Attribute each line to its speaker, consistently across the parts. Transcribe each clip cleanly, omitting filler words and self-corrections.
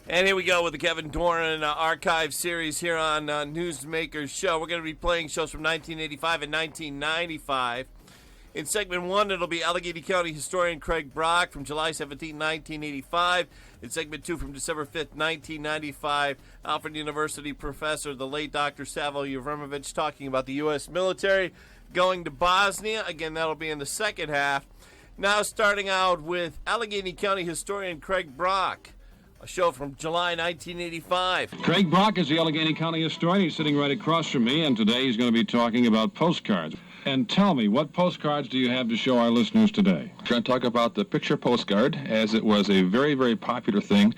Speaker 1: And here we go with the Kevin Doran archive series here on Newsmaker's show. We're going to be playing shows from 1985 and 1995. In segment 1, it'll be Allegheny County historian Craig Brack from July 17, 1985. In segment 2, from December 5th, 1995, Alfred University professor, the late Dr. Savo Jevremovic, talking about the U.S. military going to Bosnia. Again, that'll be in the second half. Now starting out with Allegheny County historian Craig Brack. A show from July 1985.
Speaker 2: Craig Brack is the Allegheny County historian. He's sitting right across from me, and today he's going to be talking about postcards. And tell me, what postcards do you have to show our listeners today?
Speaker 3: We're going to talk about the picture postcard, as it was a very, very popular thing,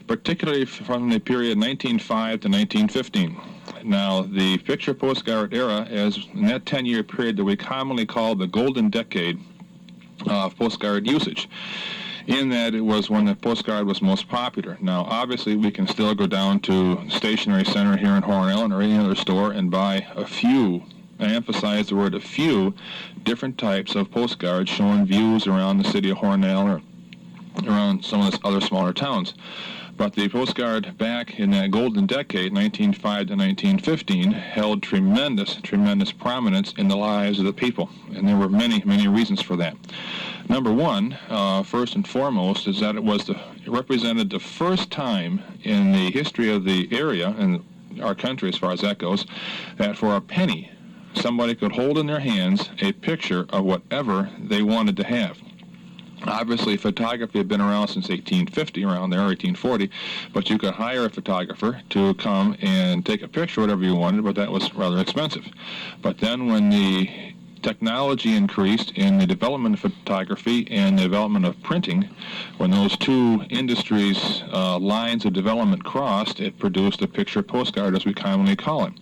Speaker 3: particularly from the period 1905 to 1915. Now, the picture postcard era is in that 10-year period that we commonly call the golden decade of postcard usage, in that it was when the postcard was most popular. Now, obviously, we can still go down to Stationery Center here in Horn or any other store and buy a few, I emphasize the word a few, different types of postcards showing views around the city of Hornell or around some of the other smaller towns. But the postcard back in that golden decade, 1905 to 1915, held tremendous, tremendous prominence in the lives of the people. And there were many, many reasons for that. Number one, first and foremost, is that it represented the first time in the history of the area and our country, as far as that goes, that for a penny, somebody could hold in their hands a picture of whatever they wanted to have. Obviously, photography had been around since 1850, around there, 1840, but you could hire a photographer to come and take a picture, whatever you wanted, but that was rather expensive. But then when the technology increased in the development of photography and the development of printing, when those two industries' lines of development crossed, it produced a picture postcard, as we commonly call it.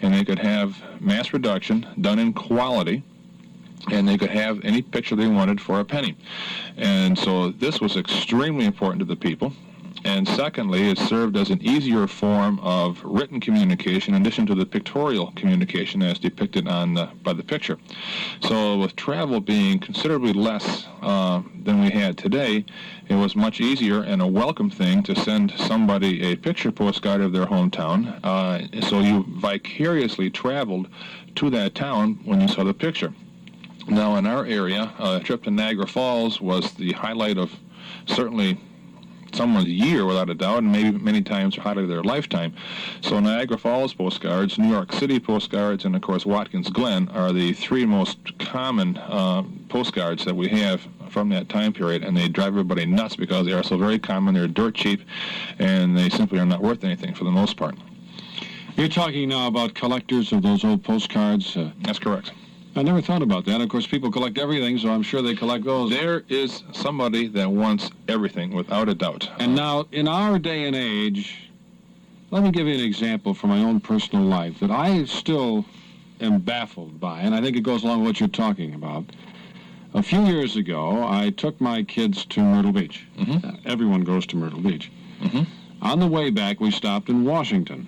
Speaker 3: And they could have mass production done in quality, and they could have any picture they wanted for a penny. And so this was extremely important to the people. And secondly, it served as an easier form of written communication in addition to the pictorial communication as depicted by the picture. So with travel being considerably less than we had today, it was much easier and a welcome thing to send somebody a picture postcard of their hometown. So you vicariously traveled to that town when you saw the picture. Now, in our area, a trip to Niagara Falls was the highlight of certainly someone's year, without a doubt, and maybe many times the highlight of their lifetime. So Niagara Falls postcards, New York City postcards, and, of course, Watkins Glen are the three most common postcards that we have from that time period, and they drive everybody nuts because they are so very common, they're dirt cheap, and they simply are not worth anything for the most part.
Speaker 2: You're talking now about collectors of those old postcards?
Speaker 3: That's correct.
Speaker 2: I never thought about that. Of course, people collect everything, so I'm sure they collect those.
Speaker 3: There is somebody that wants everything, without a doubt.
Speaker 2: And now, in our day and age, let me give you an example from my own personal life that I still am baffled by, and I think it goes along with what you're talking about. A few years ago, I took my kids to Myrtle Beach.
Speaker 3: Mm-hmm.
Speaker 2: Everyone goes to Myrtle Beach.
Speaker 3: Mm-hmm.
Speaker 2: On the way back, we stopped in Washington.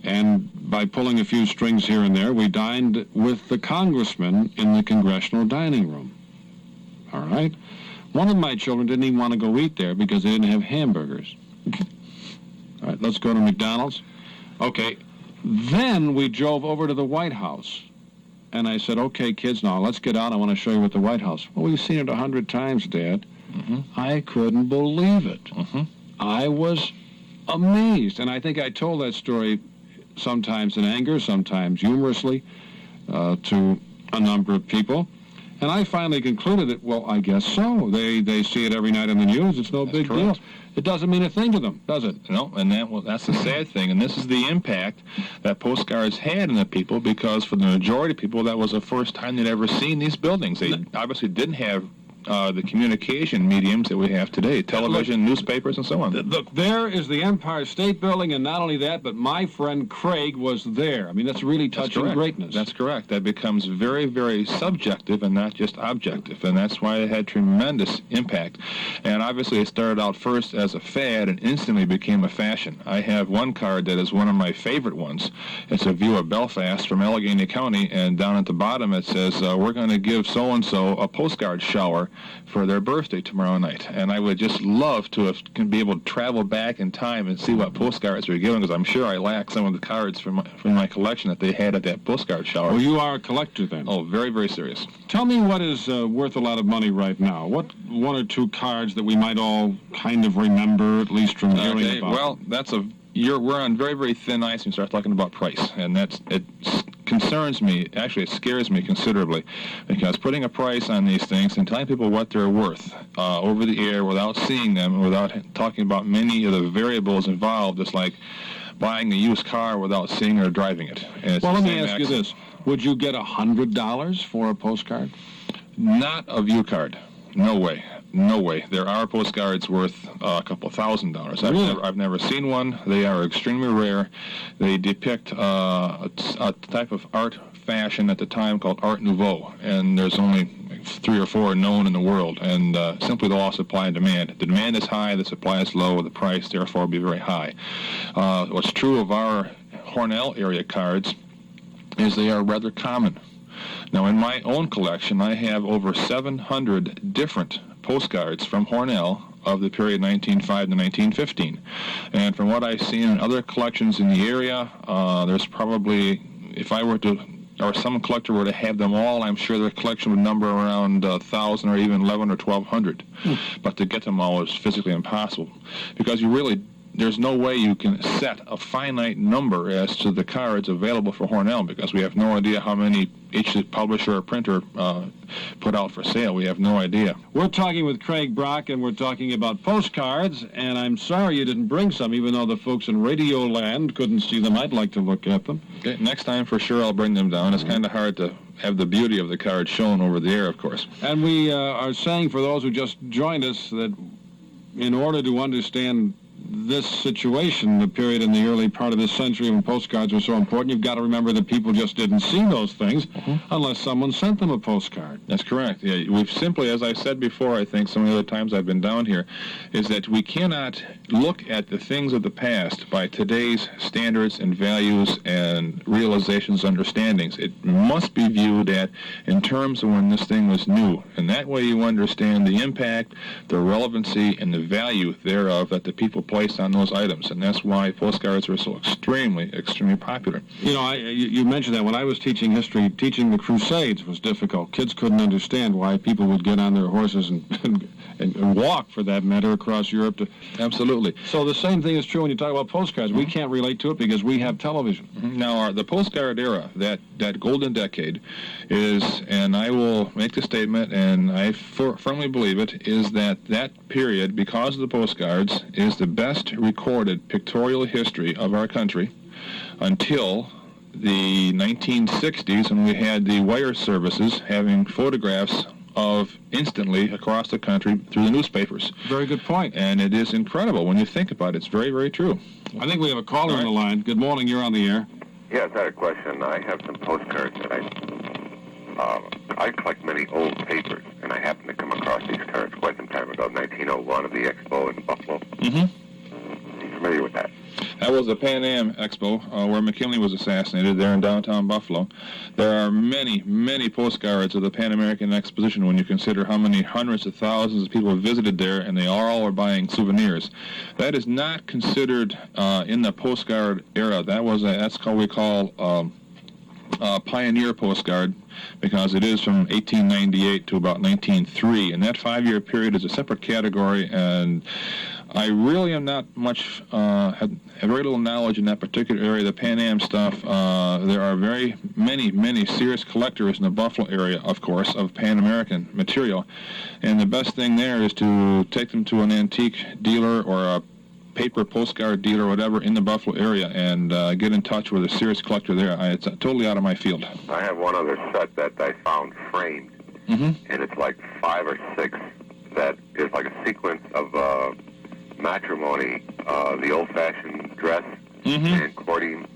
Speaker 2: And by pulling a few strings here and there, we dined with the congressman in the congressional dining room. All right? One of my children didn't even want to go eat there because they didn't have hamburgers. All right, let's go to McDonald's. Okay. Then we drove over to the White House. And I said, okay, kids, now let's get out. I want to show you what the White House. Well, we've seen it 100 times, Dad.
Speaker 3: Mm-hmm.
Speaker 2: I couldn't believe it.
Speaker 3: Mm-hmm.
Speaker 2: I was amazed. And I think I told that story sometimes in anger, sometimes humorously, to a number of people. And I finally concluded that, well, I guess so. They see it every night on the news. It's no big deal. It doesn't mean a thing to them, does it?
Speaker 3: No, and that's the sad thing. And this is the impact that postcards had on the people, because for the majority of people, that was the first time they'd ever seen these buildings. They obviously didn't have the communication mediums that we have today, television, newspapers, and so on.
Speaker 2: Look, there is the Empire State Building, and not only that, but my friend Craig was there. I mean, that's really touching greatness.
Speaker 3: That's correct. That becomes very, very subjective and not just objective, and that's why it had tremendous impact. And obviously, it started out first as a fad and instantly became a fashion. I have one card that is one of my favorite ones. It's a view of Belfast from Allegheny County, and down at the bottom it says, we're going to give so-and-so a postcard shower for their birthday tomorrow night. And I would just love to be able to travel back in time and see what postcards they're giving, because I'm sure I lack some of the cards from my collection that they had at that postcard shower.
Speaker 2: Well, you are a collector then.
Speaker 3: Oh, very, very serious.
Speaker 2: Tell me what is worth a lot of money right now. What one or two cards that we might all kind of remember, at least from hearing about?
Speaker 3: Well, we're on very, very thin ice when you start talking about price, and it concerns me. Actually, it scares me considerably, because putting a price on these things and telling people what they're worth over the air without seeing them, without talking about many of the variables involved, is like buying a used car without seeing or driving it.
Speaker 2: Well, let me ask you this. Would you get $100 for a postcard?
Speaker 3: Not a view card. No way. No way. There are postcards worth a couple $1,000s. I've never seen one. They are extremely rare. They depict a type of art fashion at the time called Art Nouveau, and there's only 3 or 4 known in the world, and simply the law of supply and demand. The demand is high, the supply is low, the price, therefore, will be very high. What's true of our Hornell area cards is they are rather common. Now, in my own collection, I have over 700 different postcards from Hornell of the period 1905 to 1915. And from what I've seen in other collections in the area, there's probably, if I were to, or some collector were to have them all, I'm sure their collection would number around 1,000 or even 11 or 1,200. But to get them all is physically impossible, because there's no way you can set a finite number as to the cards available for Hornell, because we have no idea how many each publisher or printer put out for sale. We have no idea.
Speaker 2: We're talking with Craig Brack, and we're talking about postcards, and I'm sorry you didn't bring some, even though the folks in Radio Land couldn't see them. I'd like to look at them.
Speaker 3: Okay, next time for sure I'll bring them down. It's kind of hard to have the beauty of the card shown over the air, of course.
Speaker 2: And we are saying, for those who just joined us, that in order to understand this situation, the period in the early part of this century when postcards were so important, you've got to remember that people just didn't see those things unless someone sent them a postcard.
Speaker 3: That's correct. Yeah, we've simply, as I said before, I think some of the other times I've been down here, is that we cannot look at the things of the past by today's standards and values and realizations, understandings. It must be viewed in terms of when this thing was new, and that way you understand the impact, the relevancy, and the value thereof that the people placed on those items, and that's why postcards were so extremely, extremely popular.
Speaker 2: You know, you mentioned that when I was teaching history, teaching the Crusades was difficult. Kids couldn't understand why people would get on their horses and walk, for that matter, across Europe.
Speaker 3: Absolutely.
Speaker 2: So the same thing is true when you talk about postcards. We can't relate to it because we have television.
Speaker 3: Now, the postcard era, that golden decade, is, and I will make the statement, and I firmly believe it, is that period, because of the postcards, is the best recorded pictorial history of our country until the 1960s, when we had the wire services having photographs of instantly across the country through the newspapers.
Speaker 2: Very good point.
Speaker 3: And it is incredible when you think about it. It's very, very true.
Speaker 2: I think we have a caller on the line. Good morning. You're on the air.
Speaker 4: Yes, I had a question. I have some postcards that I collect many old papers, and I happened to come across these cards quite some time ago, 1901 of the Expo in Buffalo. Are you familiar with that?
Speaker 3: That was the Pan Am Expo where McKinley was assassinated there in downtown Buffalo. There are many, many postcards of the Pan American Exposition when you consider how many hundreds of thousands of people visited there, and they all are buying souvenirs. That is not considered in the postcard era. That's what we call pioneer postcard, because it is from 1898 to about 1903, and that 5-year period is a separate category, and I really am not much, have very little knowledge in that particular area, the Pan Am stuff. There are very many serious collectors in the Buffalo area, of course, of Pan American material, and the best thing there is to take them to an antique dealer or a paper postcard dealer or whatever in the Buffalo area and get in touch with a serious collector there. It's totally out of my field.
Speaker 4: I have one other set that I found framed, and it's like 5 or 6 that is like a sequence of matrimony, the old-fashioned dress and courting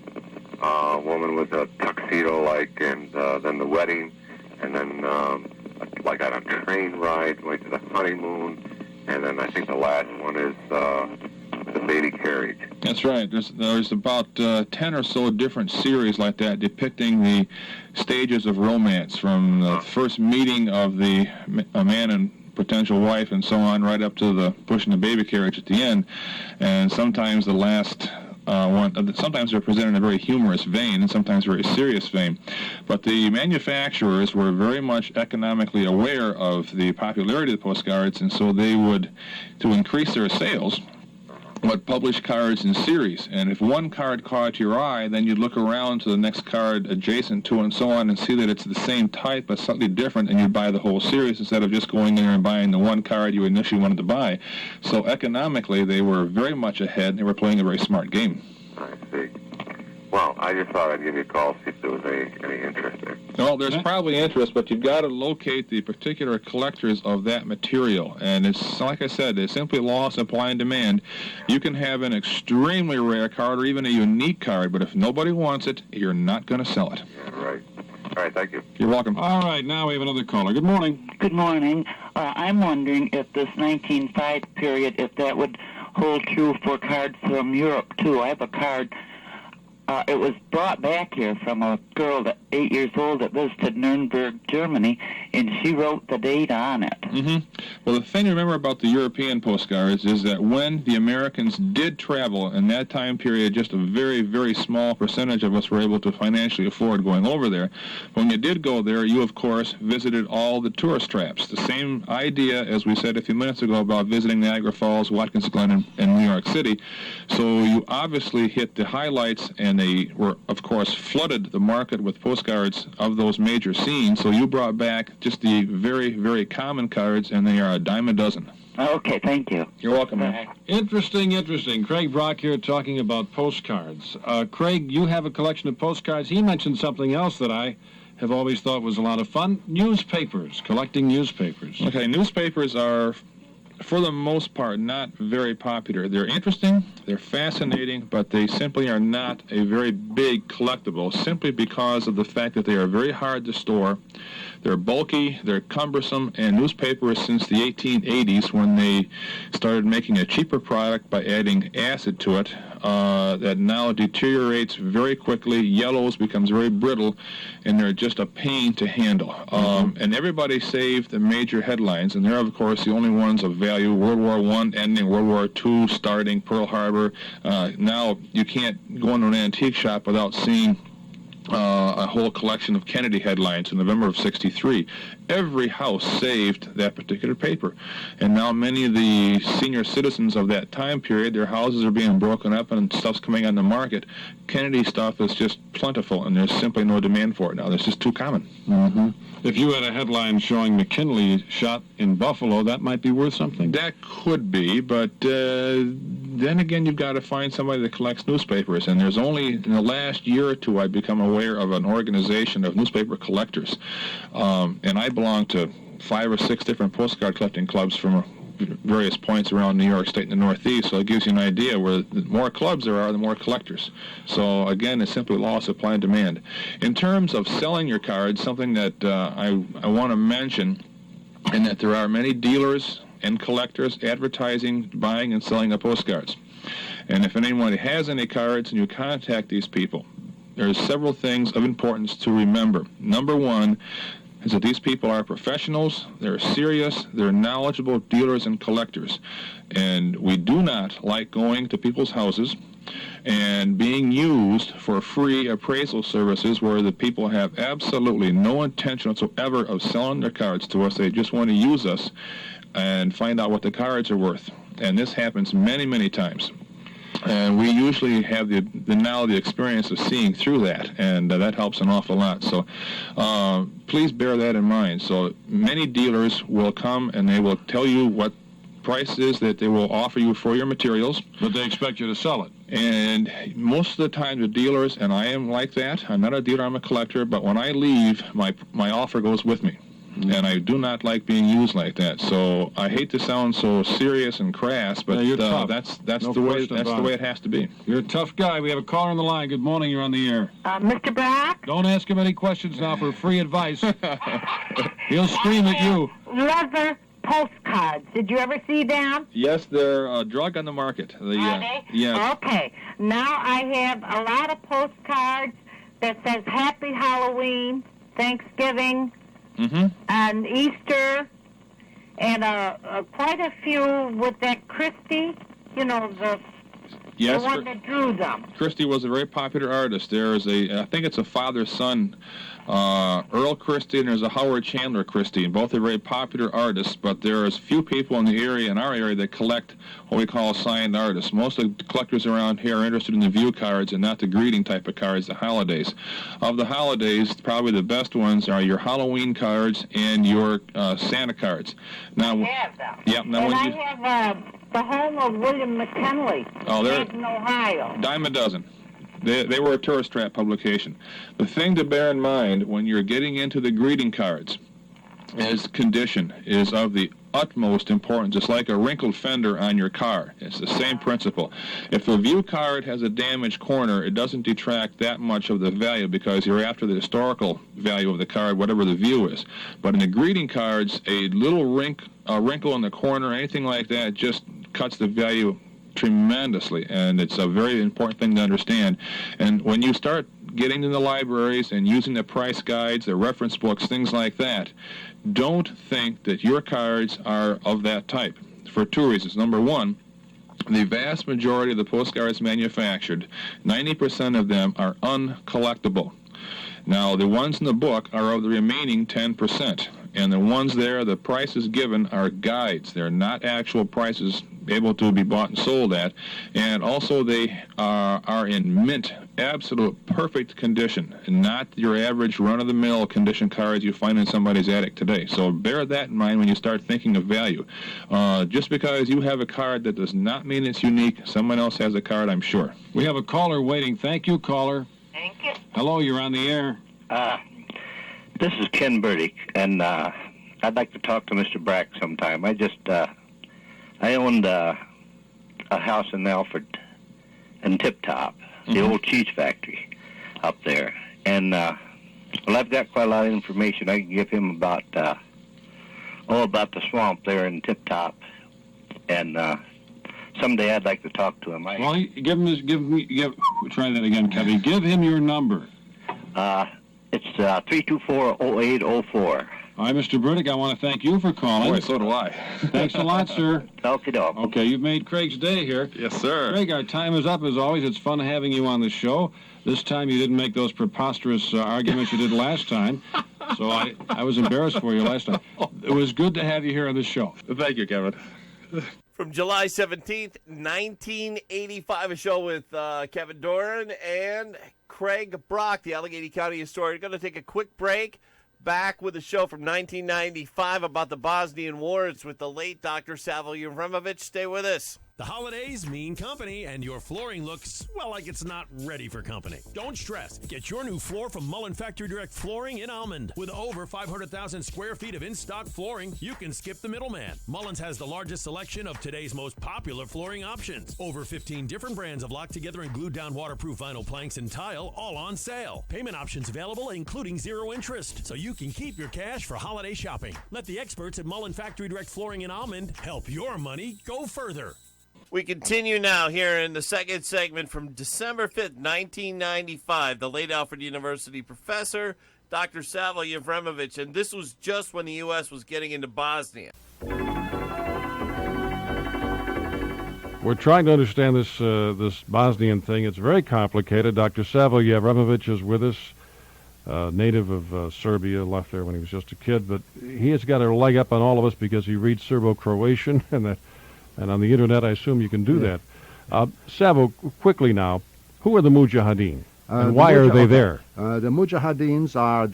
Speaker 4: a woman with a tuxedo-like, and then the wedding, and then like on a train ride going to the honeymoon, and then I think the last one is the baby carriage.
Speaker 3: That's right. There's about 10 or so different series like that depicting the stages of romance, from the first meeting of a man and potential wife and so on, right up to the pushing the baby carriage at the end. And sometimes the last sometimes they're presented in a very humorous vein and sometimes very serious vein. But the manufacturers were very much economically aware of the popularity of the postcards, and so they would, to increase their sales, would publish cards in series. And if one card caught your eye, then you'd look around to the next card adjacent to it and so on and see that it's the same type but slightly different, and you'd buy the whole series instead of just going in there and buying the one card you initially wanted to buy. So economically, they were very much ahead, and they were playing a very smart game.
Speaker 4: I see. Well, I just thought I'd give you a call, see if there was any interest there.
Speaker 3: Well, there's probably interest, but you've got to locate the particular collectors of that material. And it's, like I said, it's simply law of supply and demand. You can have an extremely rare card or even a unique card, but if nobody wants it, you're not going to sell it.
Speaker 4: Yeah, right. All right, thank you.
Speaker 3: You're welcome.
Speaker 2: All right, now we have another caller. Good morning.
Speaker 5: Good morning. I'm wondering if this 1905 period, if that would hold true for cards from Europe, too. I have a card. It was brought back here from a girl, 8 years old, that visited Nuremberg, Germany, and she wrote the date on it.
Speaker 3: Mm-hmm. Well, the thing to remember about the European postcards is that when the Americans did travel in that time period, just a very, very small percentage of us were able to financially afford going over there. When you did go there, you, of course, visited all the tourist traps. The same idea, as we said a few minutes ago, about visiting Niagara Falls, Watkins Glen, and New York City. So you obviously hit the highlights, and they were, of course, flooded the market with postcards of those major scenes. So you brought back just the very, very common cards, and they are a dime a dozen.
Speaker 5: Okay, thank you.
Speaker 3: You're welcome, man.
Speaker 2: Interesting. Craig Brack here talking about postcards. Craig, you have a collection of postcards. He mentioned something else that I have always thought was a lot of fun. Newspapers, collecting newspapers.
Speaker 3: Okay, newspapers are, for the most part, not very popular. They're interesting, they're fascinating, but they simply are not a very big collectible, simply because of the fact that they are very hard to store. They're bulky, they're cumbersome, and newspapers since the 1880s, when they started making a cheaper product by adding acid to it, that now deteriorates very quickly, yellows, becomes very brittle, and they're just a pain to handle. And everybody saved the major headlines, and they're, of course, the only ones of value. World War I ending, World War II starting, Pearl Harbor. Now you can't go into an antique shop without seeing a whole collection of Kennedy headlines in November of '63. Every house saved that particular paper. And now many of the senior citizens of that time period, their houses are being broken up and stuff's coming on the market. Kennedy stuff is just plentiful, and there's simply no demand for it now. It's just too common.
Speaker 2: Mm-hmm. If you had a headline showing McKinley shot in Buffalo, that might be worth something.
Speaker 3: That could be, but then again, you've got to find somebody that collects newspapers. And there's only, in the last year or two, I've become aware of an organization of newspaper collectors. And I belong to 5 or 6 different postcard collecting clubs from various points around New York State and the Northeast, so it gives you an idea where the more clubs there are, the more collectors. So again, it's simply law of supply and demand. In terms of selling your cards, something that I want to mention, and that there are many dealers and collectors advertising, buying, and selling the postcards. And if anyone has any cards and you contact these people, there's several things of importance to remember. Number one is that these people are professionals, they're serious, they're knowledgeable dealers and collectors. And we do not like going to people's houses and being used for free appraisal services where the people have absolutely no intention whatsoever of selling their cards to us. They just want to use us and find out what the cards are worth. And this happens many, many times. And we usually have the experience of seeing through that, and that helps an awful lot. So please bear that in mind. So many dealers will come and they will tell you what price is that they will offer you for your materials.
Speaker 2: But they expect you to sell it.
Speaker 3: And most of the time the dealers, and I am like that, I'm not a dealer, I'm a collector, but when I leave, my offer goes with me. And I do not like being used like that. So I hate to sound so serious and crass, but that's
Speaker 2: No
Speaker 3: the way it has to be.
Speaker 2: You're a tough guy. We have a caller on the line. Good morning. You're on the air.
Speaker 6: Mr. Brack?
Speaker 2: Don't ask him any questions now for free advice. He'll scream at you.
Speaker 6: Leather postcards. Did you ever see them?
Speaker 3: Yes, they're a drug on the market.
Speaker 6: Are they?
Speaker 3: Yes.
Speaker 6: Okay. Now I have a lot of postcards that says Happy Halloween, Thanksgiving,
Speaker 3: Mm-hmm.
Speaker 6: and Easter, and quite a few with that Christie, you know, the
Speaker 3: Yes,
Speaker 6: one that drew them.
Speaker 3: Christie was a very popular artist. There's I think it's a father-son, Earl Christie, and there's a Howard Chandler Christie, and both are very popular artists, but there's few people in the area, in our area, that collect what we call signed artists. Most of the collectors around here are interested in the view cards and not the greeting type of cards, the holidays. Of the holidays, probably the best ones are your Halloween cards and your Santa cards. Now,
Speaker 6: I have them.
Speaker 3: Yep. Now,
Speaker 6: And
Speaker 3: when
Speaker 6: I
Speaker 3: you,
Speaker 6: have the home of William McKinley in Ohio.
Speaker 3: dime a dozen. They were a tourist trap publication. The thing to bear in mind when you're getting into the greeting cards is condition is of the utmost importance. It's like a wrinkled fender on your car. It's the same principle. If a view card has a damaged corner, it doesn't detract that much of the value because you're after the historical value of the card, whatever the view is. But in the greeting cards, a little wrinkle in the corner, anything like that, just cuts the value tremendously, and it's a very important thing to understand. And when you start getting in the libraries and using the price guides, the reference books, things like that, don't think that your cards are of that type for two reasons. Number one, the vast majority of the postcards manufactured, 90% of them are uncollectible. Now, the ones in the book are of the remaining 10%. And the ones there, the prices given are guides. They're not actual prices able to be bought and sold at. And also they are in mint, absolute perfect condition, and not your average run-of-the-mill condition cards you find in somebody's attic today. So bear that in mind when you start thinking of value. Just because you have a card, that does not mean it's unique. Someone else has a card, I'm sure.
Speaker 2: We have a caller waiting. Thank you, caller.
Speaker 6: Thank you.
Speaker 2: Hello, you're on the air.
Speaker 7: This is Ken Burdick, and I'd like to talk to Mr. Brack sometime. I owned a house in Alfred and Tip Top, the old cheese factory up there. And, well, I've got quite a lot of information I can give him about the swamp there in Tip Top. And someday I'd like to talk to him.
Speaker 2: Well, try that again, Kevin. Give him your number.
Speaker 7: It's 324-0804.
Speaker 2: All right, Mr. Burdick, I want to thank you for calling.
Speaker 3: Boy, so do I.
Speaker 2: Thanks a lot, sir.
Speaker 7: Okie-doke.
Speaker 2: Okay, you've made Craig's day here.
Speaker 3: Yes, sir.
Speaker 2: Craig, our time is up as always. It's fun having you on the show. This time you didn't make those preposterous arguments you did last time, so I was embarrassed for you last time. It was good to have you here on the show.
Speaker 3: Thank you, Kevin.
Speaker 1: From July 17th, 1985, a show with Kevin Doran and Craig Brack, the Allegheny County historian. We're going to take a quick break. Back with a show from 1995 about the Bosnian War. It's with the late Dr. Savo Jevremovic. Stay with us.
Speaker 8: The holidays mean company, and your flooring looks, well, like it's not ready for company. Don't stress. Get your new floor from Mullen Factory Direct Flooring in Almond. With over 500,000 square feet of in-stock flooring, you can skip the middleman. Mullins has the largest selection of today's most popular flooring options. Over 15 different brands of locked-together and glued-down waterproof vinyl planks and tile, all on sale. Payment options available, including zero interest, so you can keep your cash for holiday shopping. Let the experts at Mullen Factory Direct Flooring in Almond help your money go further.
Speaker 1: We continue now here in the second segment from December 5th, 1995. The late Alfred University professor, Dr. Savo Jevremovic, and this was just when the U.S. was getting into Bosnia.
Speaker 2: We're trying to understand this Bosnian thing. It's very complicated. Dr. Savo Jevremovic is with us, native of Serbia, left there when he was just a kid, but he has got a leg up on all of us because he reads Serbo-Croatian, and on the Internet, I assume you can do that. Savo, quickly now, who are the Mujahideen, and why are they there?
Speaker 9: The Mujahideens are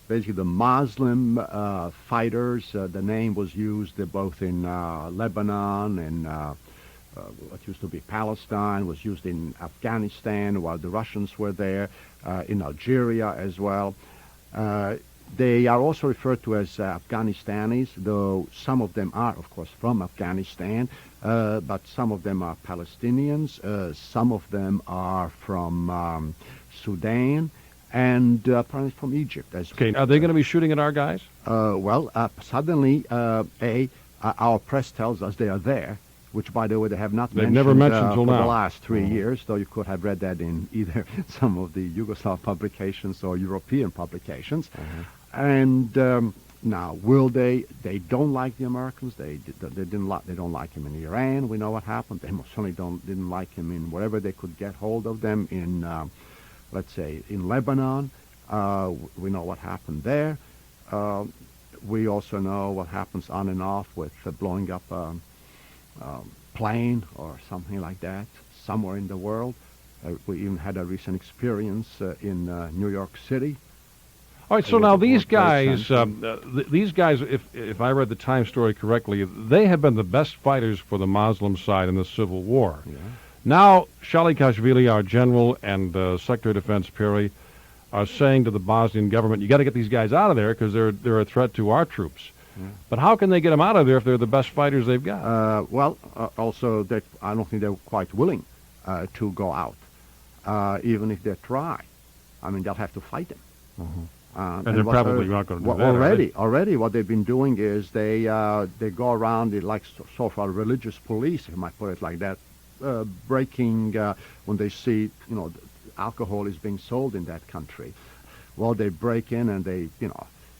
Speaker 9: basically the Muslim fighters. The name was used both in Lebanon and what used to be Palestine, was used in Afghanistan while the Russians were there, in Algeria as well. They are also referred to as Afghanistanis, though some of them are, of course, from Afghanistan, but some of them are Palestinians, some of them are from Sudan, and apparently from Egypt as well.
Speaker 2: Okay, are they going to be shooting at our guys?
Speaker 9: Suddenly, our press tells us they are there, which, by the way, they have not
Speaker 2: They've never mentioned till
Speaker 9: for
Speaker 2: now.
Speaker 9: the last 3 years, though you could have read that in either some of the Yugoslav publications or European publications. And Now, will they? They don't like the Americans. They didn't like. They don't like him in Iran. We know what happened. They most certainly didn't like him in wherever they could get hold of them in, let's say, in Lebanon. We know what happened there. We also know what happens on and off with blowing up a plane or something like that somewhere in the world. We even had a recent experience in New York City.
Speaker 10: All right, so now these guys, if I read the Times story correctly, they have been the best fighters for the Muslim side in the Civil War.
Speaker 9: Yeah.
Speaker 10: Now, Shalikashvili, our general, and Secretary of Defense Perry are saying to the Bosnian government, you got to get these guys out of there because they're a threat to our troops. Yeah. But how can they get them out of there if they're the best fighters they've got?
Speaker 9: Also, I don't think they're quite willing to go out, even if they try. I mean, they'll have to fight them.
Speaker 10: Mm-hmm. And they're probably not going to do that.
Speaker 9: Already, what they've been doing is they go around like so-called religious police, if I might put it like that, breaking when they see alcohol is being sold in that country. Well, they break in and they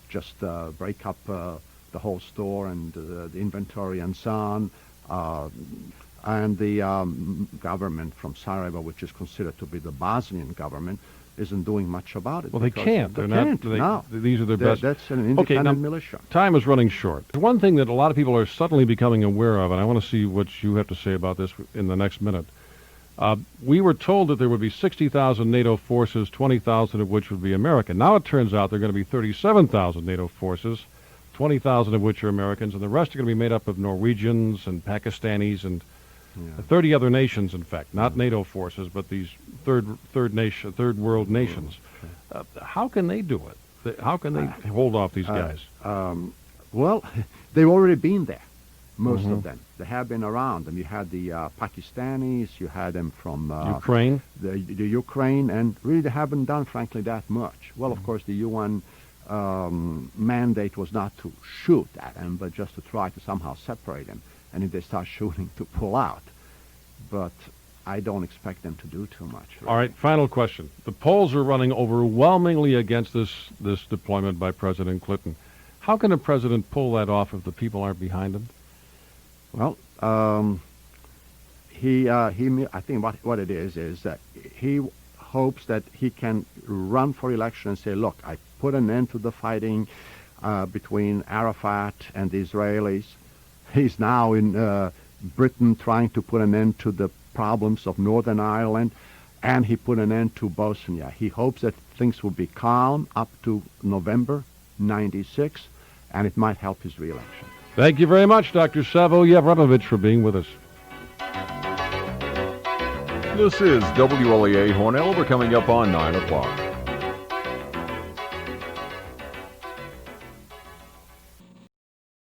Speaker 9: just break up the whole store and the inventory and so on. And the government from Sarajevo, which is considered to be the Bosnian government, isn't doing much about it.
Speaker 10: Well, they can't.
Speaker 9: No.
Speaker 10: These are their best.
Speaker 9: That's an independent militia.
Speaker 10: Time is running short. One thing that a lot of people are suddenly becoming aware of, and I want to see what you have to say about this in the next minute. We were told that there would be 60,000 NATO forces, 20,000 of which would be American. Now it turns out there are going to be 37,000 NATO forces, 20,000 of which are Americans, and the rest are going to be made up of Norwegians and Pakistanis and 30 other nations, in fact, not NATO forces, but these third world nations. How can they do it? How can they hold off these guys?
Speaker 9: Well, they've already been there, most of them. They have been around, and you had the Pakistanis, you had them from
Speaker 10: Ukraine,
Speaker 9: the Ukraine, and really they haven't done, frankly, that much. Well, of course, the UN mandate was not to shoot at them, but just to try to somehow separate them. And if they start shooting, to pull out. But I don't expect them to do too much. Really.
Speaker 10: All right, final question. The polls are running overwhelmingly against this deployment by President Clinton. How can a president pull that off if the people aren't behind him?
Speaker 9: Well, I think what it is that he hopes that he can run for election and say, look, I put an end to the fighting between Arafat and the Israelis. He's now in Britain trying to put an end to the problems of Northern Ireland, and he put an end to Bosnia. He hopes that things will be calm up to November '96, and it might help his re-election.
Speaker 10: Thank you very much, Dr. Savo Jevremovic, for being with us.
Speaker 11: This is WLAA Hornell. We're coming up on 9 o'clock.